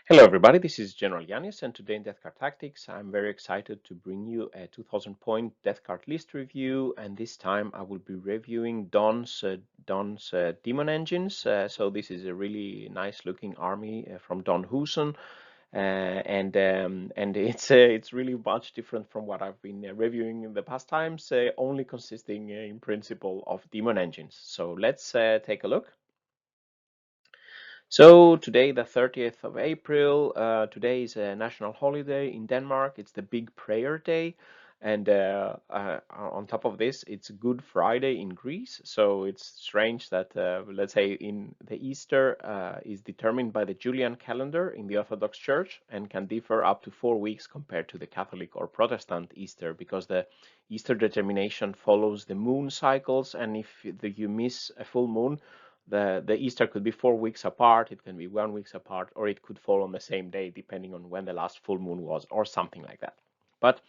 Hello everybody, this is General Yanis, and today in Death Card Tactics I'm very excited to bring you a 2000 point Death Card list review, and this time I will be reviewing Don's Demon engines. So this is a really nice looking army from Don Hooson, and it's really much different from what I've been reviewing in the past times, only consisting in principle of Demon engines. So let's take a look. So today, the 30th of April, today is a national holiday in Denmark. It's the Big Prayer Day. And on top of this, it's Good Friday in Greece. So it's strange that, let's say, in the Easter is determined by the Julian calendar in the Orthodox Church and can differ up to 4 weeks compared to the Catholic or Protestant Easter, because the Easter determination follows the moon cycles. And if you miss a full moon, the Easter could be 4 weeks apart, it can be 1 week apart, or it could fall on the same day, depending on when the last full moon was, or something like that. But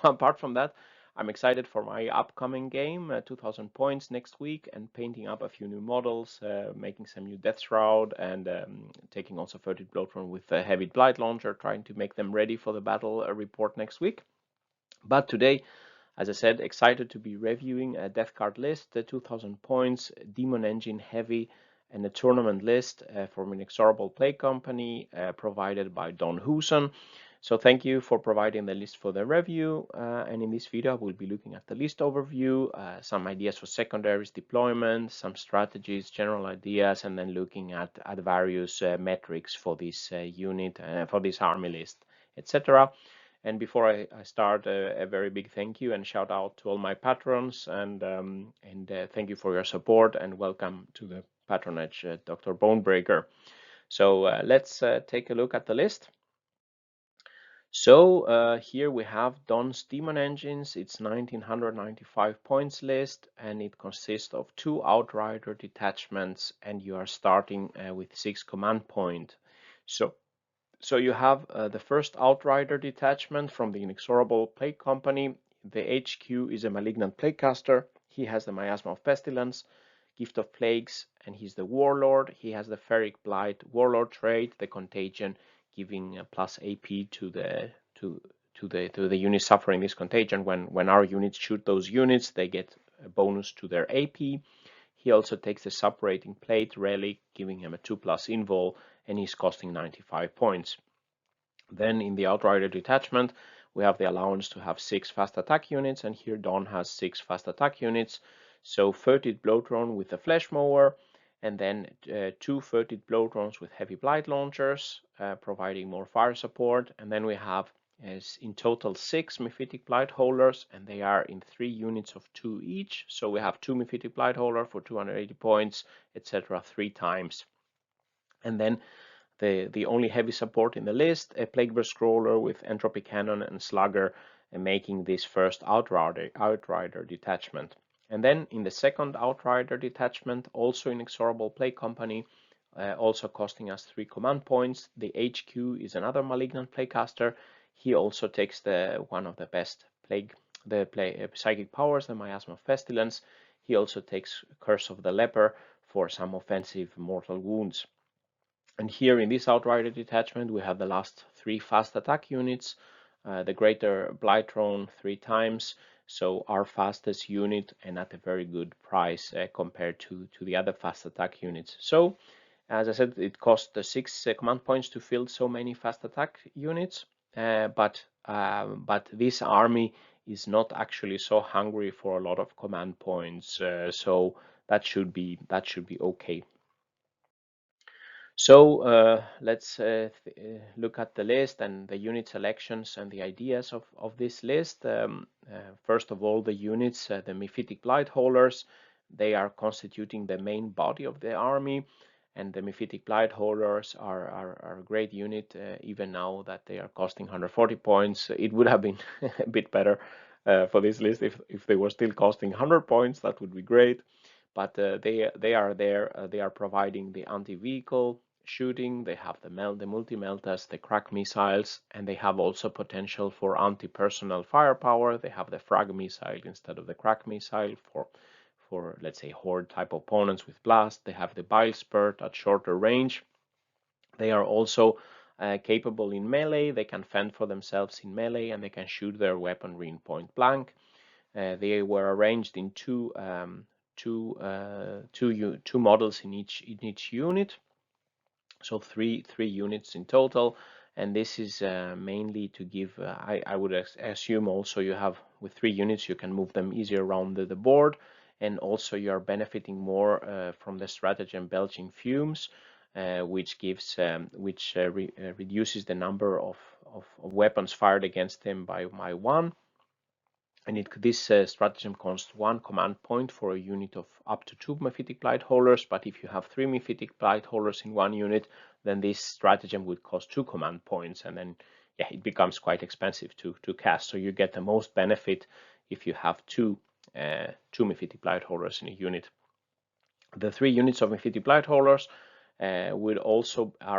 apart from that, I'm excited for my upcoming game, 2000 points next week, and painting up a few new models, making some new Death Shroud, and taking also 30 Bloodthorn with a heavy Blight Launcher, trying to make them ready for the battle report next week. But today, as I said, excited to be reviewing a death card list, the 2000 points, Demon Engine Heavy, and a tournament list from an Inexorable Play Company provided by Don Hooson. So thank you for providing the list for the review, and in this video we'll be looking at the list overview, some ideas for secondaries deployment, some strategies, general ideas, and then looking at various metrics for this unit, for this army list, etc. And before I start, a very big thank you and shout out to all my patrons, and thank you for your support, and welcome to the patronage, Dr. Bonebreaker. So let's take a look at the list. So here we have Don's Demon Engines. It's 1995 points list, and it consists of 2 Outrider detachments, and you are starting with 6 command point. So you have the first Outrider detachment from the Inexorable Plague Company. The HQ is a Malignant Plaguecaster. He has the Miasma of Pestilence, Gift of Plagues, and he's the Warlord. He has the Ferric Blight Warlord trait, the Contagion, giving plus AP to the units suffering this contagion. When our units shoot those units, they get a bonus to their AP. He also takes the Sub-Rating Plate Relic, giving him a 2+ invul, and he's costing 95 points. Then in the Outrider detachment, we have the allowance to have 6 fast attack units, and here Don has 6 fast attack units. So 30 Bloatron with the Flesh Mower, and then 2 30 Bloatrons with heavy Blight Launchers, providing more fire support. And then we have in total 6 Mephitic Blight Holders, and they are in 3 units of 2 each. So we have 2 Mephitic Blight Holder for 280 points, etc. 3 times. And then the only heavy support in the list, a Plagueburst Scroller with Entropy Cannon and Slugger, and making this first Outrider detachment. And then in the second Outrider detachment, also in Inexorable Plague Company, also costing us 3 command points. The HQ is another Malignant Plaguecaster. He also takes one of the best psychic powers, the Miasma of Pestilence. He also takes Curse of the Leper for some offensive mortal wounds. And here in this Outrider detachment, we have the last 3 fast attack units, the Greater Blightron 3 times, so our fastest unit, and at a very good price compared to the other fast attack units. So, as I said, it cost 6 command points to field so many fast attack units, but this army is not actually so hungry for a lot of command points, so that should be okay. So let's look at the list and the unit selections and the ideas of this list. First of all, the units, the Mephitic Blight Holders, they are constituting the main body of the army, and the Mephitic Blight Holders are a great unit, even now that they are costing 140 points. It would have been a bit better for this list if they were still costing 100 points. That would be great. But they are there. They are providing the anti-vehicle shooting, they have the multi-meltas, the crack missiles, and they have also potential for anti-personnel firepower. They have the frag missile instead of the crack missile for let's say horde type opponents with blast. They have the bile spurt at shorter range. They are also capable in melee. They can fend for themselves in melee, and they can shoot their weaponry in point blank. They were arranged in two models in each unit, so three units in total. And this is mainly to give, I would assume also you have, with 3 units, you can move them easier around the board, and also you are benefiting more from the stratagem belching fumes, which gives reduces the number of weapons fired against them by 1. And this stratagem costs 1 command point for a unit of up to 2 Mephitic Blight holders, but if you have 3 Mephitic Blight holders in 1 unit, then this stratagem would cost 2 command points, and then yeah, it becomes quite expensive to cast. So you get the most benefit if you have two Mephitic Blight holders in a unit. The 3 units of Mephitic Blight holders are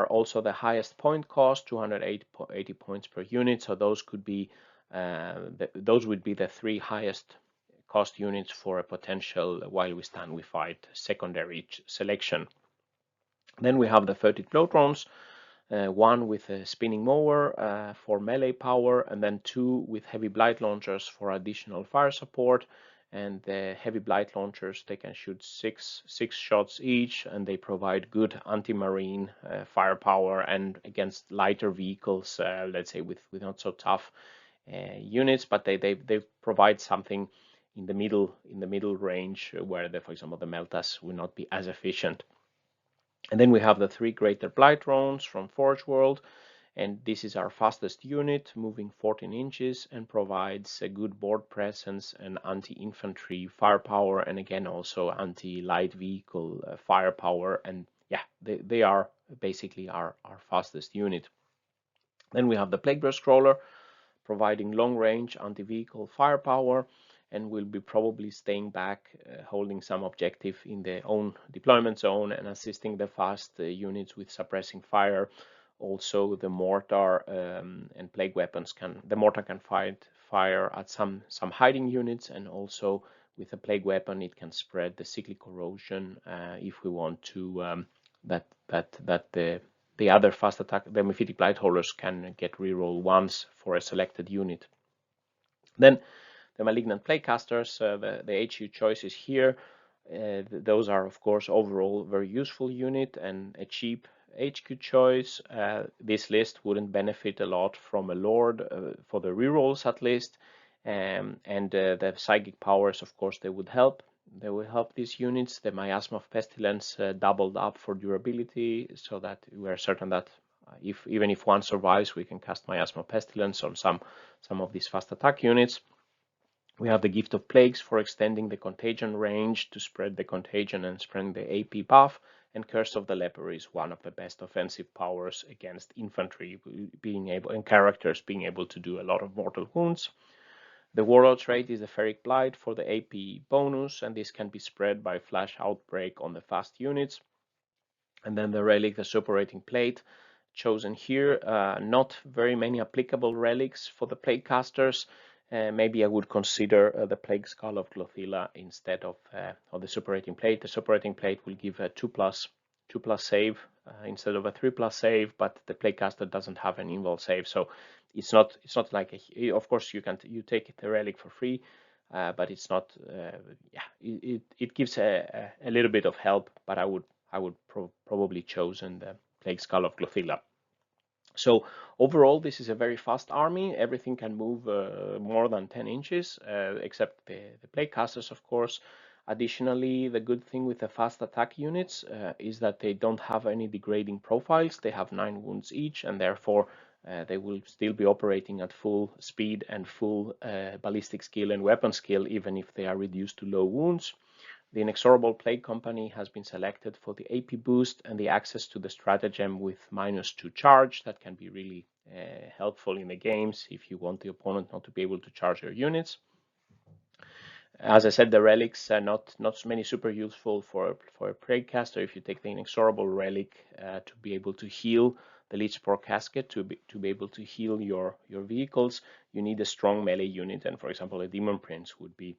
also the highest point cost, 280 points per unit. So those could be those would be the 3 highest cost units for a potential While We Stand We Fight secondary selection. Then we have the 30 blow drones, 1 with a spinning mower for melee power, and then 2 with heavy blight launchers for additional fire support. And the heavy blight launchers, they can shoot six shots each, and they provide good anti-marine firepower and against lighter vehicles, let's say with not so tough units, but they provide something in the middle range where for example the meltas will not be as efficient. And then we have the 3 greater blight drones from Forge World, and this is our fastest unit, moving 14 inches, and provides a good board presence and anti-infantry firepower, and again also anti-light vehicle firepower. And yeah, they are basically our fastest unit. Then we have the Plaguebear Scroller, providing long-range anti-vehicle firepower, and will be probably staying back, holding some objective in their own deployment zone and assisting the fast units with suppressing fire. Also, the mortar and plague weapons the mortar can fire at some hiding units, and also with a plague weapon it can spread the cyclic corrosion if we want to that the other fast attack, the Mephitic Blight holders, can get reroll once for a selected unit. Then the Malignant Plaguecasters, the HQ choices here, those are of course overall very useful unit and a cheap HQ choice. This list wouldn't benefit a lot from a Lord for the rerolls at least, and the psychic powers, of course, they would help. They will help these units. The Miasma of Pestilence doubled up for durability, so that we are certain that even if one survives, we can cast Miasma of Pestilence on some of these fast attack units. We have the Gift of Plagues for extending the contagion range to spread the contagion and spreading the AP buff. And Curse of the Leper is one of the best offensive powers against infantry, and characters being able to do a lot of mortal wounds. The Warlord trait is the Ferric Blight for the AP bonus, and this can be spread by Flash Outbreak on the fast units. And then the Relic, the Suppurating Plate, chosen here. Not very many applicable relics for the Plague casters. Maybe I would consider the Plague Skull of Glothila instead of the Suppurating Plate. The Suppurating Plate will give a 2+ save instead of a 3+ save, but the Plague caster doesn't have an invul save, so it's not like of course you take the relic for free, but it's not. It gives a little bit of help, but I would probably chosen the Plague Skull of Glothila. So overall, this is a very fast army. Everything can move more than 10 inches, except the plague casters, of course. Additionally, the good thing with the fast attack units is that they don't have any degrading profiles. They have 9 wounds each, and therefore they will still be operating at full speed and full ballistic skill and weapon skill, even if they are reduced to low wounds. The Inexorable Plague Company has been selected for the AP boost and the access to the stratagem with -2 charge. That can be really helpful in the games if you want the opponent not to be able to charge your units. As I said, the relics are not so many super useful for a Plague caster. If you take the Inexorable Relic to be able to heal the Leechspore Casket, to be able to heal your vehicles, you need a strong melee unit, and for example a Demon Prince would be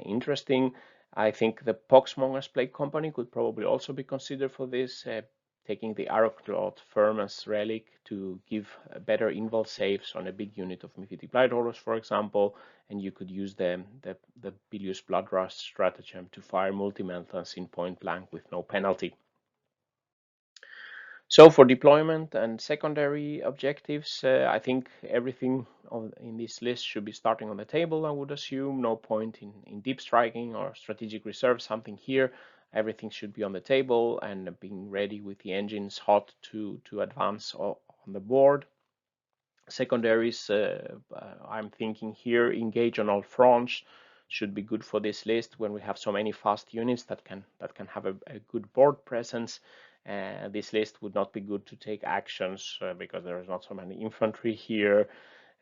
interesting. I think the Poxmonger's Plague Company could probably also be considered for this. taking the Arrowclaw Firmus relic to give better invul saves on a big unit of Mythic Blightholders, for example, and you could use the Bilious Bloodrush stratagem to fire multi-meltons in point blank with no penalty. So for deployment and secondary objectives, I think everything in this list should be starting on the table, I would assume. No point in deep striking or strategic reserve, something here. Everything should be on the table and being ready with the engines hot to advance on the board. Secondaries, I'm thinking here, engage on all fronts should be good for this list when we have so many fast units that can have a good board presence. This list would not be good to take actions because there is not so many infantry here.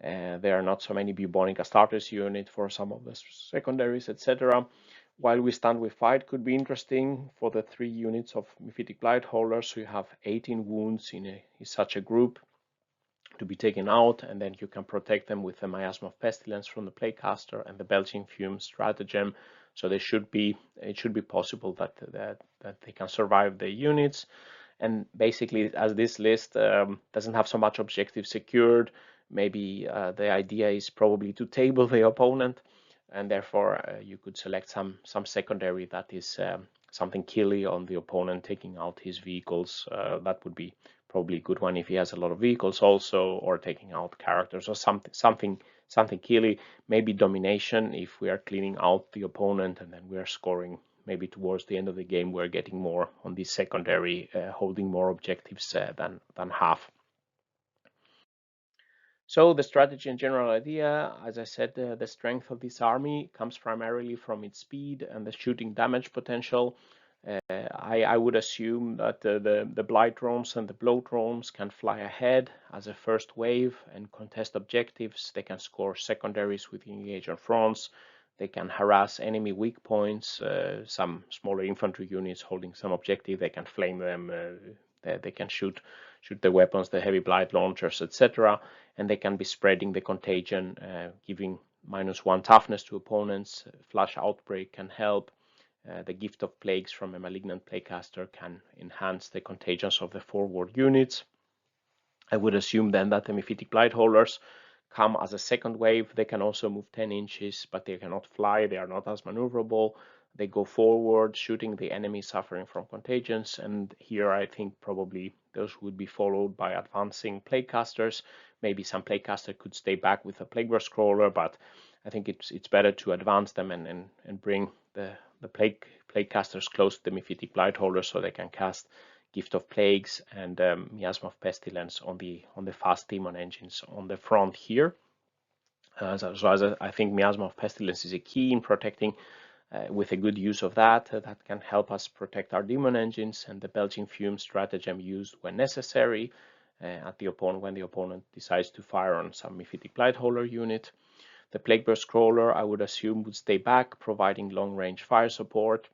There are not so many bubonic Astartes unit for some of the secondaries, etc. While we stand with fight could be interesting for the 3 units of Mythic Blightholders. So you have 18 wounds in such a group to be taken out, and then you can protect them with the Miasma of Pestilence from the Plaguecaster and the Belching Fume stratagem. So it should be possible that they can survive the units. And basically, as this list doesn't have so much objective secured, maybe the idea is probably to table the opponent, and therefore you could select some secondary that is something killy on the opponent, taking out his vehicles. That would be probably a good one if he has a lot of vehicles also, or taking out characters or something killy. Maybe domination if we are cleaning out the opponent and then we are scoring. Maybe towards the end of the game we're getting more on the secondary, holding more objectives than half. So the strategy and general idea, as I said, the strength of this army comes primarily from its speed and the shooting damage potential. I would assume that the Blight drones and the Blow drones can fly ahead as a first wave and contest objectives. They can score secondaries with engage on fronts. They can harass enemy weak points. Some smaller infantry units holding some objective, they can flame them. They can shoot the weapons, the heavy Blight launchers, etc. And they can be spreading the contagion, giving -1 toughness to opponents. Flash Outbreak can help. The Gift of Plagues from a Malignant Plaguecaster can enhance the contagions of the forward units. I would assume then that the Mythic Blightholders come as a second wave. They can also move 10 inches, but they cannot fly. They are not as maneuverable. They go forward, shooting the enemy suffering from contagions. And here I think probably those would be followed by advancing Plaguecasters. Maybe some Plaguecaster could stay back with a Plagueburst Crawler, but I think it's better to advance them and bring the Plaguecasters close to the Mythic Blightholders so they can cast Gift of Plagues and Miasma of Pestilence on the fast Daemon engines on the front here. So I think Miasma of Pestilence is a key in protecting with a good use of that can help us protect our Daemon engines, and the Belching Fume stratagem used when necessary when the opponent decides to fire on some Mythic Blightholder unit. The Plagueburst Crawler, I would assume, would stay back, providing long-range fire support.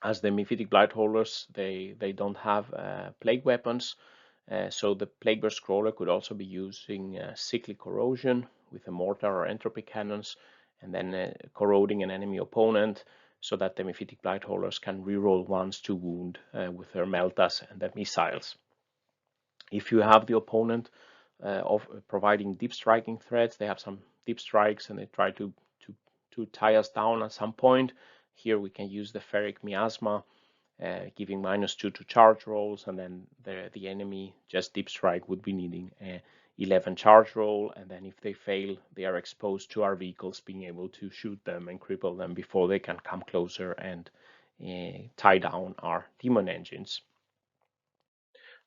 As the Mythic Blightholders, they don't have plague weapons, so the Plagueburst Crawler could also be using cyclic corrosion with a mortar or entropy cannons, and then corroding an enemy opponent, so that the Mythic Blightholders can reroll ones to wound with their meltas and their missiles. If you have the opponent of providing deep striking threats, they have some deep strikes and they try to tie us down at some point. Here we can use the Ferric Miasma, giving -2 to charge rolls, and then the enemy just deep strike would be needing 11 charge roll, and then if they fail, they are exposed to our vehicles being able to shoot them and cripple them before they can come closer and tie down our Daemon engines.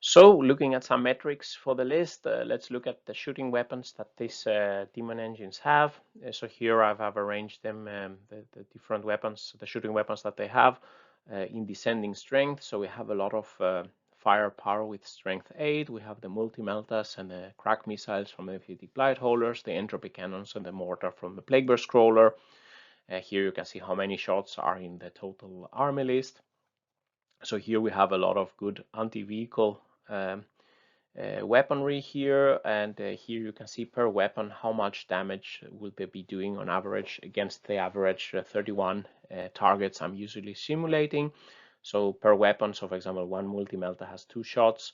So looking at some metrics for the list, let's look at the shooting weapons that these Daemon engines have. So here I've arranged them, the different weapons, the shooting weapons that they have in descending strength. So we have a lot of firepower with strength 8. We have the multi-meltas and the crack missiles from the Mythic Blightholders, the entropy cannons and the mortar from the Plagueburst Crawler. Here you can see how many shots are in the total army list. So here we have a lot of good anti-vehicle weaponry here, and here you can see per weapon how much damage will they be doing on average against the average 31 targets I'm usually simulating. So per weapon, so for example, one multi-melta has 2 shots.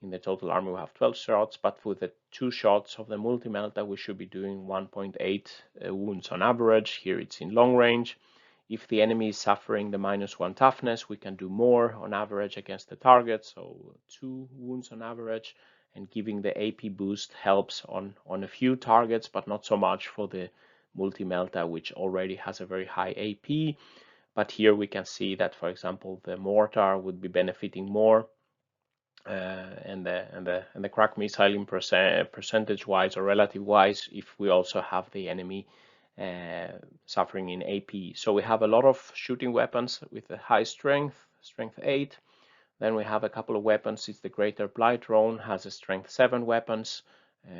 In the total army, we have 12 shots, but with the 2 shots of the multi-melta, we should be doing 1.8 wounds on average. Here it's in long range. If the enemy is suffering the -1 toughness, we can do more on average against the target, so 2 wounds on average. And giving the AP boost helps on a few targets, but not so much for the multi-melta, which already has a very high AP. But here we can see that, for example, the mortar would be benefiting more, and the crack missile in percentage-wise or relative-wise, if we also have the enemy suffering in AP. So we have a lot of shooting weapons with a high strength 8. Then we have a couple of weapons. It's the Greater Blight Drone, has a strength 7 weapons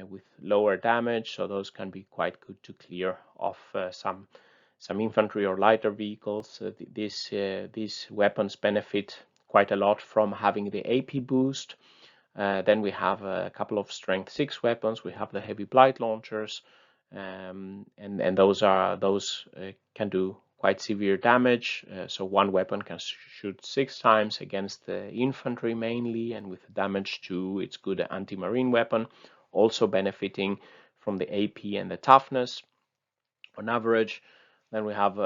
with lower damage, so those can be quite good to clear off some infantry or lighter vehicles. These weapons benefit quite a lot from having the AP boost. Then we have a couple of strength 6 weapons. We have the heavy blight launchers, and those can do quite severe damage. So one weapon can shoot 6 times against the infantry mainly, and with damage 2, it's good anti-marine weapon, also benefiting from the AP and the toughness on average. Then we have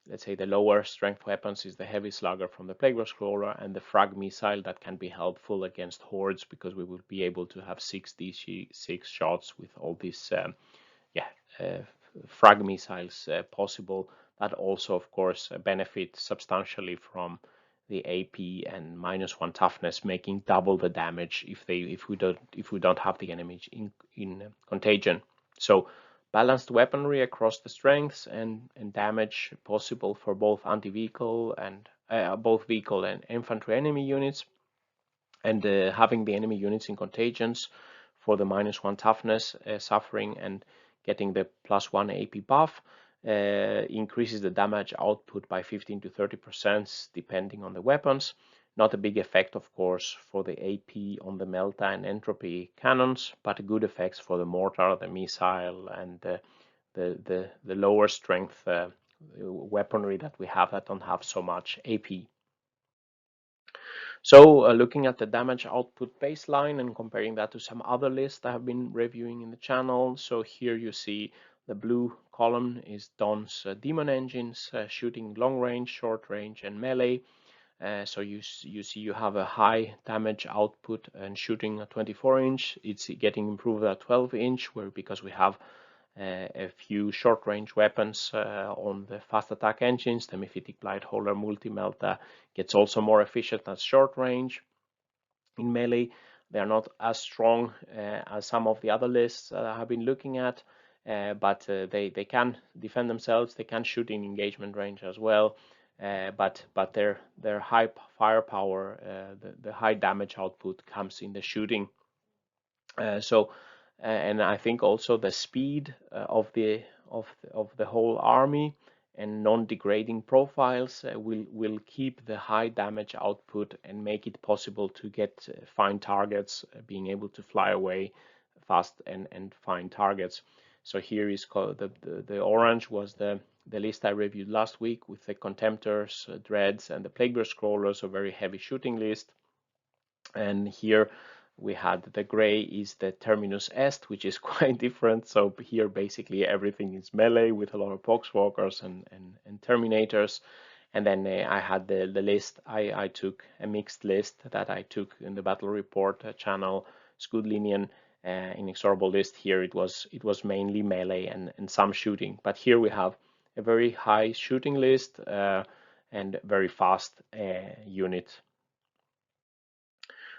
let's say the lower strength weapons is the heavy slugger from the Plague Scroller and the frag missile that can be helpful against hordes, because we will be able to have 6 DC6 shots with all these frag missiles possible, that also of course benefit substantially from the AP and -1 toughness, making double the damage if we don't have the enemy in contagion. So balanced weaponry across the strengths and damage possible for both anti-vehicle and both vehicle and infantry enemy units, and having the enemy units in contagions for the -1 toughness suffering and getting the +1 AP buff increases the damage output by 15 to 30% depending on the weapons. Not a big effect, of course, for the AP on the Melta and Entropy cannons, but good effects for the mortar, the missile, and the lower strength weaponry that we have that don't have so much AP. So looking at the damage output baseline and comparing that to some other lists I have been reviewing in the channel. So here you see the blue column is Don's Daemon engines, shooting long range, short range, and melee. So you see you have a high damage output and shooting a 24-inch. It's getting improved at 12-inch, where because we have a few short-range weapons on the fast attack engines. The Mephitic Blightholder Multi-Melta gets also more efficient at short range. In melee, they are not as strong as some of the other lists that I have been looking at, but they can defend themselves. They can shoot in engagement range as well. But their high firepower, the high damage output comes in the shooting. And I think also the speed of the whole army and non-degrading profiles will keep the high damage output and make it possible to get find targets, being able to fly away fast and find targets. So here is called the orange was the list I reviewed last week with the Contemptors, Dreads, and the Plaguebear Scrollers, a very heavy shooting list. And here we had the gray is the Terminus Est, which is quite different. So here basically everything is melee with a lot of Poxwalkers and Terminators. And then I had the list. I took a mixed list that I took in the Battle Report channel, Scudlinian, Inexorable list. Here it was mainly melee and some shooting. But here we have a very high shooting list and very fast unit.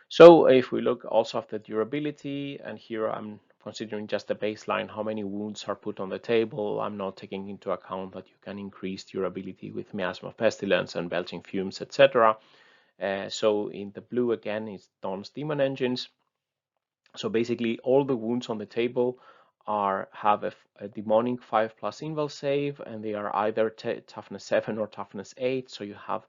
So if we look also at the durability, and here I'm considering just the baseline, how many wounds are put on the table. I'm not taking into account that you can increase durability with Miasma of Pestilence and Belching Fumes, etc. So in the blue again is Dawn's Daemon engines. So basically all the wounds on the table have a demonic 5+ invul save, and they are either toughness 7 or toughness 8. So you have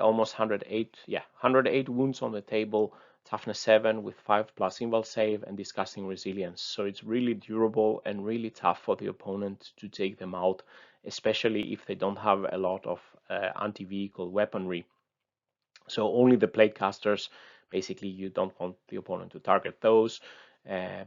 almost 108 wounds on the table, toughness 7 with 5+ invul save and disgusting resilience. So it's really durable and really tough for the opponent to take them out especially if they don't have a lot of anti-vehicle weaponry. So only the plague casters, basically you don't want the opponent to target those,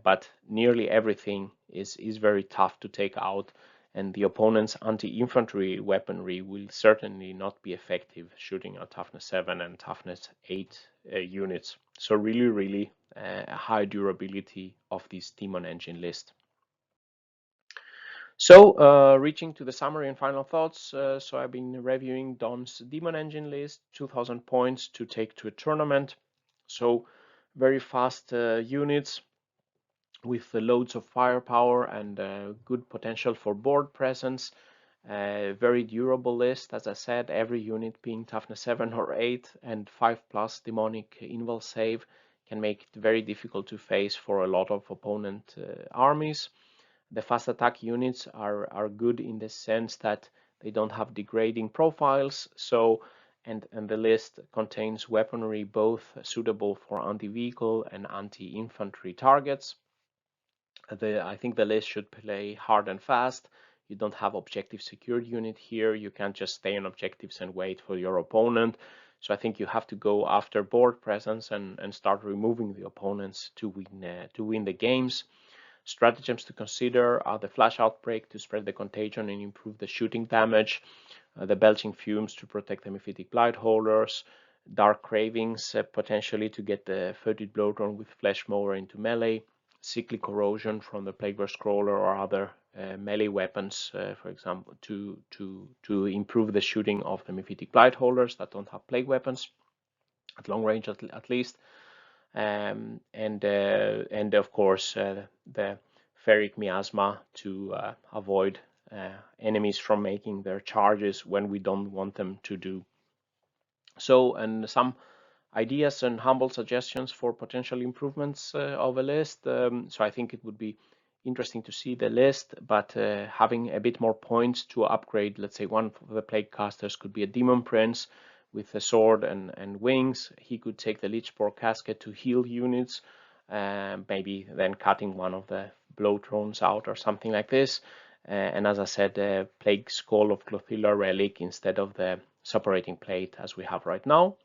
but nearly everything is very tough to take out, and the opponent's anti-infantry weaponry will certainly not be effective shooting at toughness 7 and toughness 8 units. So really high durability of this Demon engine list. So, reaching to the summary and final thoughts. So I've been reviewing Don's Demon engine list, 2000 points to take to a tournament. So very fast units with loads of firepower and good potential for board presence. Very durable list, as I said, every unit being toughness 7 or 8 and 5+ demonic invul save can make it very difficult to face for a lot of opponent armies. The fast attack units are good in the sense that they don't have degrading profiles. So, and the list contains weaponry both suitable for anti-vehicle and anti-infantry targets. I think the list should play hard and fast. You don't have objective secured unit here. You can't just stay on objectives and wait for your opponent. So I think you have to go after board presence and start removing the opponents to win the games. Stratagems to consider are the flash outbreak to spread the contagion and improve the shooting damage, the belching fumes to protect the mephitic blight holders, dark cravings potentially to get the furtive bloodthorn with flesh mower into melee, cyclic corrosion from the plague burst crawler or other melee weapons, for example, to improve the shooting of the mephitic blight holders that don't have plague weapons at long range at least. And of course the ferric miasma to avoid enemies from making their charges when we don't want them to do so. And some ideas and humble suggestions for potential improvements of a list. So I think it would be interesting to see the list, but having a bit more points to upgrade, let's say one of the plague casters could be a demon prince with a sword and wings. He could take the Lichspore casket to heal units, maybe then cutting one of the blow drones out or something like this. And as I said, the Plague Skull of Clothilla relic instead of the separating plate as we have right now.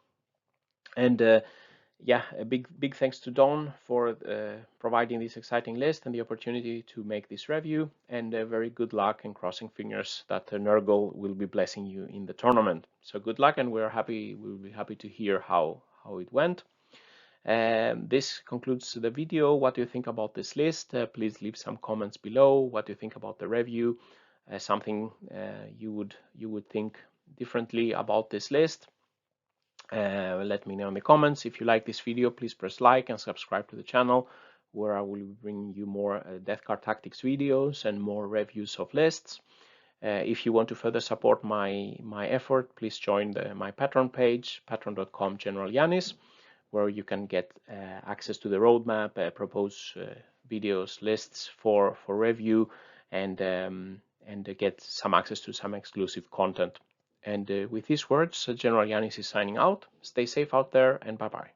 And yeah, a big thanks to Don for providing this exciting list and the opportunity to make this review, and very good luck and crossing fingers that Nurgle will be blessing you in the tournament. So good luck, and we'll be happy to hear how it went. This concludes the video. What do you think about this list? Please leave some comments below. What do you think about the review? Something you would think differently about this list? Let me know in the comments. If you like this video, please press like and subscribe to the channel, where I will bring you more Death Card Tactics videos and more reviews of lists. If you want to further support my effort, please join my Patreon page, patreon.com/GeneralYanis, where you can get access to the roadmap, propose videos, lists for review, and get some access to some exclusive content. And with these words, General Yanis is signing out. Stay safe out there, and bye-bye.